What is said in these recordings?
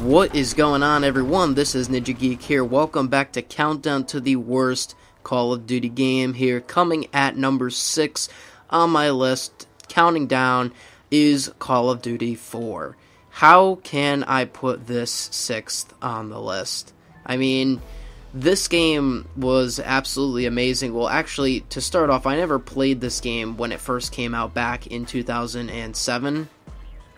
What is going on, everyone? This is NinjaGeek here. Welcome back to Countdown to the Worst Call of Duty game here. Coming at number 6 on my list, counting down, is Call of Duty 4. How can I put this 6th on the list? I mean, this game was absolutely amazing. Well, actually, to start off, I never played this game when it first came out back in 2007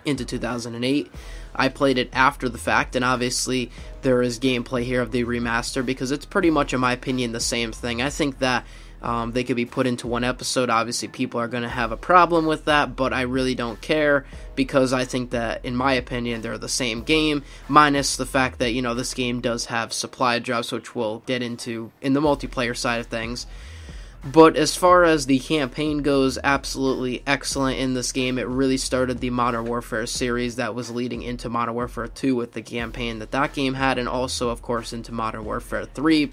into 2008. I played it after the fact, and obviously there is gameplay here of the remaster because it's pretty much, in my opinion, the same thing. I think that they could be put into one episode. Obviously, people are going to have a problem with that, but I really don't care because I think that, in my opinion, they're the same game, minus the fact that, you know, this game does have supply drops, which we'll get into in the multiplayer side of things. But as far as the campaign goes, absolutely excellent in this game. It really started the Modern Warfare series that was leading into Modern Warfare 2 with the campaign that game had, and also, of course, into Modern Warfare 3.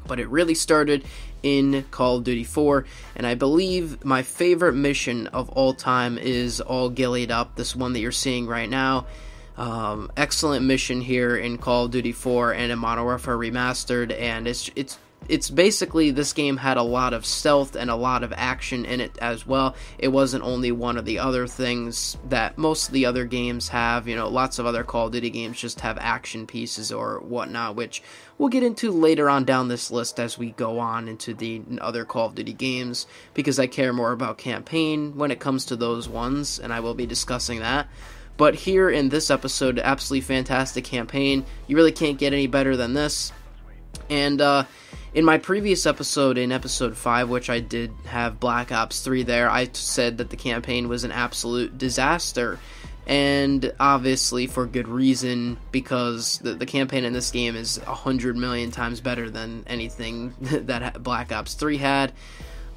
But it really started in Call of Duty 4, and I believe my favorite mission of all time is All Gillied Up, this one that you're seeing right now. Excellent mission here in Call of Duty 4 and in Modern Warfare Remastered, and it's basically, this game had a lot of stealth and a lot of action in it as well. It wasn't only one of the other things that most of the other games have. You know, lots of other Call of Duty games just have action pieces or whatnot, which we'll get into later on down this list as we go on into the other Call of Duty games, because I care more about campaign when it comes to those ones, and I will be discussing that. But here in this episode, absolutely fantastic campaign. You really can't get any better than this. And in my previous episode, in episode 5, which I did have Black Ops 3 there, I said that the campaign was an absolute disaster. And obviously for good reason, because the campaign in this game is 100 million times better than anything that Black Ops 3 had.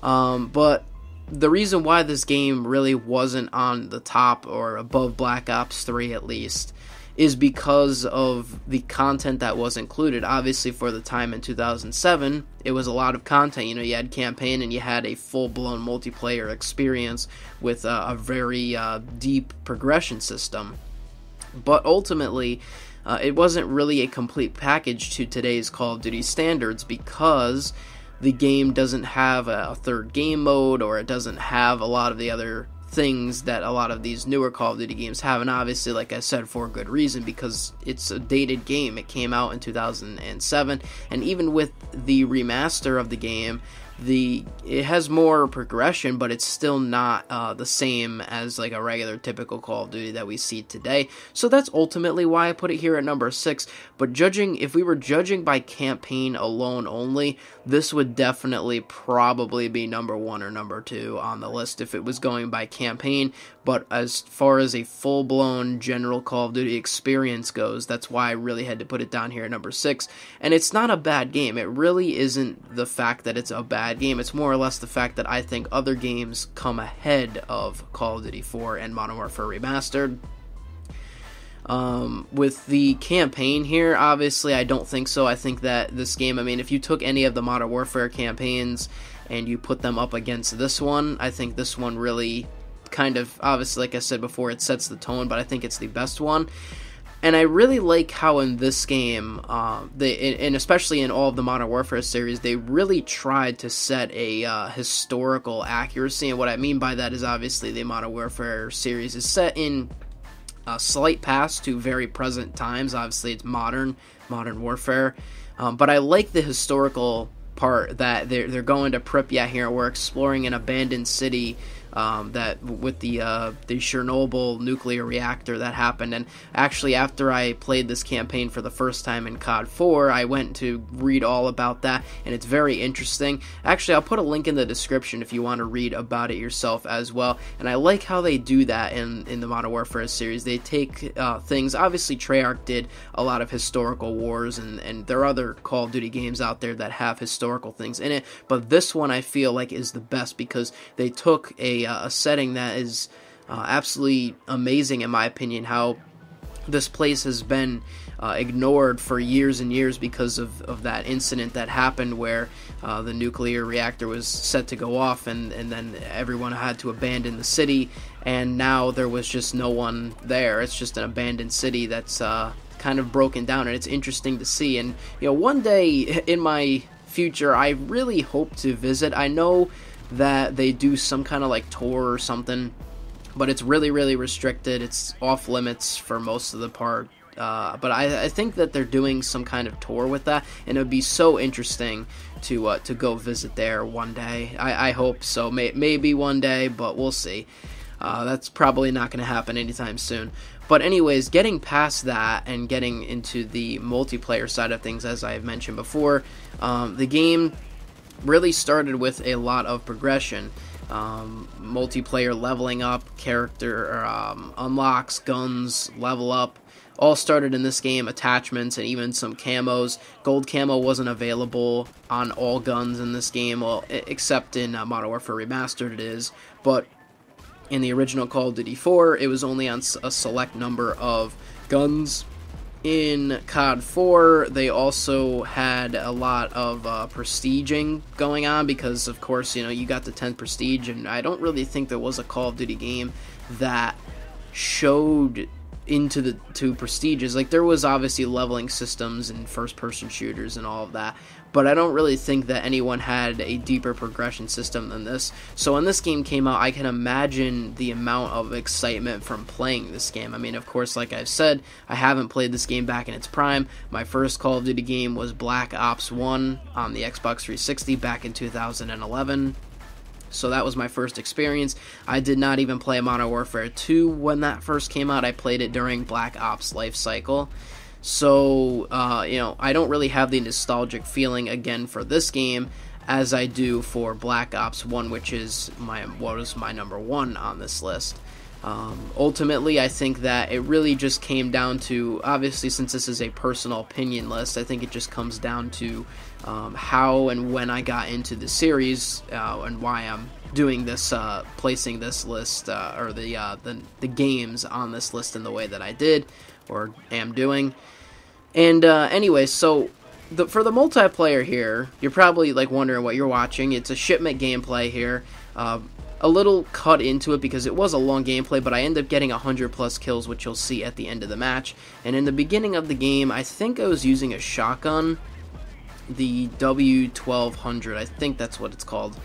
But the reason why this game really wasn't on the top or above Black Ops 3 at least is because of the content that was included. Obviously, for the time in 2007, it was a lot of content. You know, you had campaign and you had a full-blown multiplayer experience with a very deep progression system. But ultimately, it wasn't really a complete package to today's Call of Duty standards, because the game doesn't have a third game mode, or it doesn't have a lot of the other things that a lot of these newer Call of Duty games have, and obviously, like I said, for good reason, because it's a dated game. It came out in 2007, and even with the remaster of the game, it has more progression, but it's still not the same as like a regular typical Call of Duty that we see today. So that's ultimately why I put it here at number 6. But if we were judging by campaign alone only, this would definitely probably be number 1 or number 2 on the list if it was going by campaign. But as far as a full-blown general Call of Duty experience goes, that's why I really had to put it down here at number 6. And it's not a bad game. It really isn't the fact that it's a bad game. It's more or less the fact that I think other games come ahead of Call of Duty 4 and Modern Warfare Remastered. With the campaign here, obviously, I don't think so. I think that this game, I mean, if you took any of the Modern Warfare campaigns and you put them up against this one, I think this one really kind of, obviously, like I said before, it sets the tone, but I think it's the best one. And I really like how in this game, and especially in all of the Modern Warfare series, they really tried to set a historical accuracy. And what I mean by that is, obviously, the Modern Warfare series is set in a slight past to very present times. Obviously, it's modern warfare. But I like the historical part that they're going to Pripyat here, and we're exploring an abandoned city that with the Chernobyl nuclear reactor that happened. And actually, after I played this campaign for the first time in COD 4, I went to read all about that, and it's very interesting. Actually, I'll put a link in the description if you want to read about it yourself as well. And I like how they do that in the Modern Warfare series. They take things, obviously Treyarch did a lot of historical wars, and there are other Call of Duty games out there that have historical things in it, but this one I feel like is the best because they took a setting that is absolutely amazing, in my opinion. How this place has been ignored for years and years because of that incident that happened where the nuclear reactor was set to go off, and then everyone had to abandon the city, and now there was just no one there. It's just an abandoned city that's kind of broken down, and it's interesting to see. And one day in my future, I really hope to visit. I know that they do some kind of like tour or something, but it's really, really restricted. It's off limits for most of the part. But I think that they're doing some kind of tour with that, and it would be so interesting to go visit there one day. I hope so. Maybe one day, but we'll see. That's probably not going to happen anytime soon. But anyways, getting past that and getting into the multiplayer side of things, as I've mentioned before, the game really started with a lot of progression. Multiplayer leveling up, character unlocks, guns, level up, all started in this game, attachments, and even some camos. Gold camo wasn't available on all guns in this game, well, except in Modern Warfare Remastered it is, but in the original Call of Duty 4, it was only on a select number of guns. In COD 4, they also had a lot of prestiging going on because, of course, you got the 10th prestige, and I don't really think there was a Call of Duty game that showed into the two prestiges. Like, there was obviously leveling systems and first-person shooters and all of that, but I don't really think that anyone had a deeper progression system than this. So when this game came out, I can imagine the amount of excitement from playing this game. I mean, of course, like I've said, I haven't played this game back in its prime. My first Call of Duty game was Black Ops 1 on the Xbox 360 back in 2011. So that was my first experience. I did not even play Modern Warfare 2 when that first came out. I played it during Black Ops life cycle. So, I don't really have the nostalgic feeling again for this game as I do for Black Ops 1, which is what was my number 1 on this list. Ultimately, I think that it really just came down to, obviously, since this is a personal opinion list, I think it just comes down to how and when I got into the series and why I'm doing this, placing this list or the games on this list in the way that I did or am doing. And anyway, so for the multiplayer here, you're probably like wondering what you're watching. It's a shipment gameplay here. A little cut into it because it was a long gameplay, but I ended up getting 100 plus kills, which you'll see at the end of the match. And in the beginning of the game, I think I was using a shotgun, the W1200, I think that's what it's called.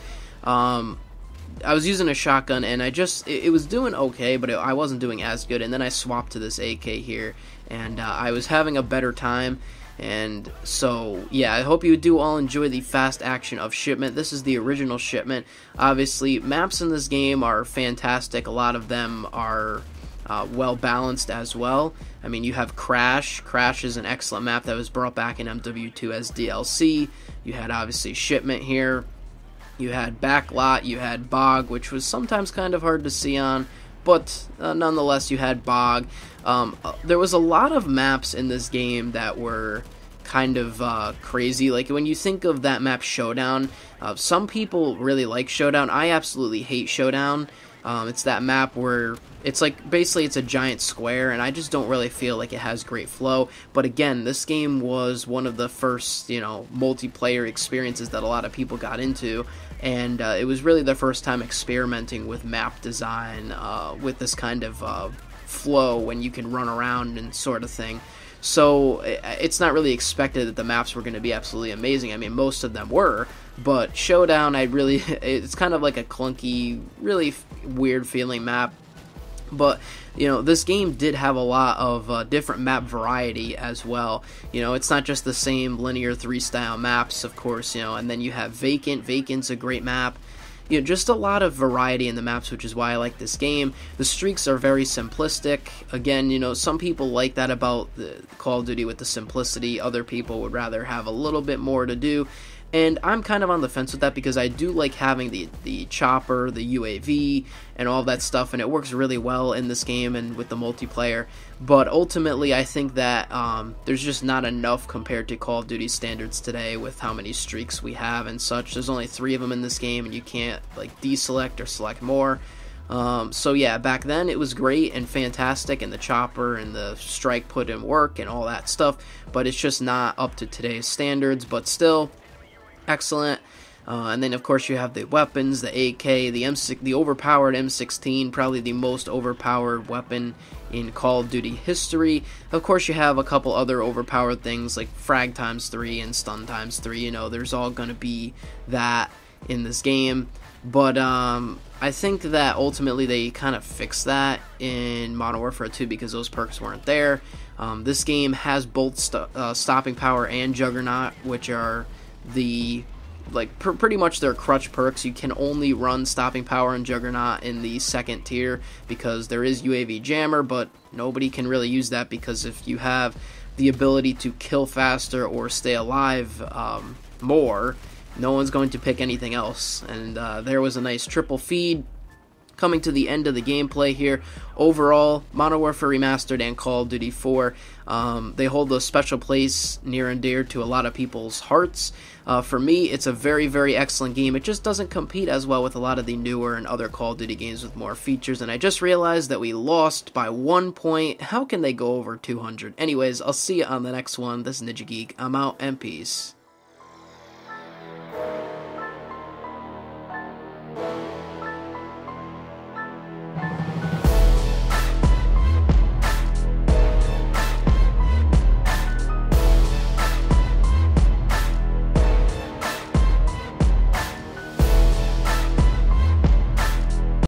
I was using a shotgun, and it was doing okay, but I wasn't doing as good. And then I swapped to this AK here, and I was having a better time. And so, yeah, I hope you do all enjoy the fast action of Shipment. This is the original Shipment. Obviously, maps in this game are fantastic. A lot of them are well balanced as well. I mean, you have Crash. Crash is an excellent map that was brought back in MW2 as DLC. You had, obviously, Shipment here. You had Backlot. You had Bog, which was sometimes kind of hard to see on. But nonetheless, you had Bog. There was a lot of maps in this game that were kind of crazy. Like, when you think of that map Showdown, some people really like Showdown. I absolutely hate Showdown. It's that map where it's like, basically it's a giant square, and I just don't really feel like it has great flow. But again, this game was one of the first, multiplayer experiences that a lot of people got into. And it was really the first time experimenting with map design, with this kind of flow when you can run around and sort of thing. So it's not really expected that the maps were going to be absolutely amazing. I mean, most of them were, but Showdown, it's kind of like a clunky, really weird feeling map. But, this game did have a lot of different map variety as well. It's not just the same linear 3 style maps, of course, and then you have Vacant. Vacant's a great map. Just a lot of variety in the maps, which is why I like this game. The streaks are very simplistic. Again, some people like that about the Call of Duty with the simplicity. Other people would rather have a little bit more to do. And I'm kind of on the fence with that because I do like having the chopper, the UAV, and all that stuff, and it works really well in this game and with the multiplayer. But ultimately, I think that there's just not enough compared to Call of Duty standards today with how many streaks we have and such. There's only 3 of them in this game, and you can't like deselect or select more. So yeah, back then it was great and fantastic, and the chopper and the strike put in work and all that stuff, but it's just not up to today's standards, but still excellent. And then, of course, you have the weapons, the AK, the M6, the overpowered M16, probably the most overpowered weapon in Call of Duty history. Of course, you have a couple other overpowered things like frag times 3 and stun times 3. You know, there's all going to be that in this game. But I think that ultimately they kind of fixed that in Modern Warfare 2 because those perks weren't there. This game has both stopping power and juggernaut, which are the pretty much their crutch perks. You can only run stopping power and juggernaut in the second tier because there is UAV jammer, but nobody can really use that because if you have the ability to kill faster or stay alive more, no one's going to pick anything else. And there was a nice triple feed. Coming to the end of the gameplay here, overall, Modern Warfare Remastered and Call of Duty 4, they hold a special place near and dear to a lot of people's hearts. For me, it's a very, very excellent game. It just doesn't compete as well with a lot of the newer and other Call of Duty games with more features, and I just realized that we lost by 1 point. How can they go over 200? Anyways, I'll see you on the next one. This is NinjaGeek. I'm out, and peace.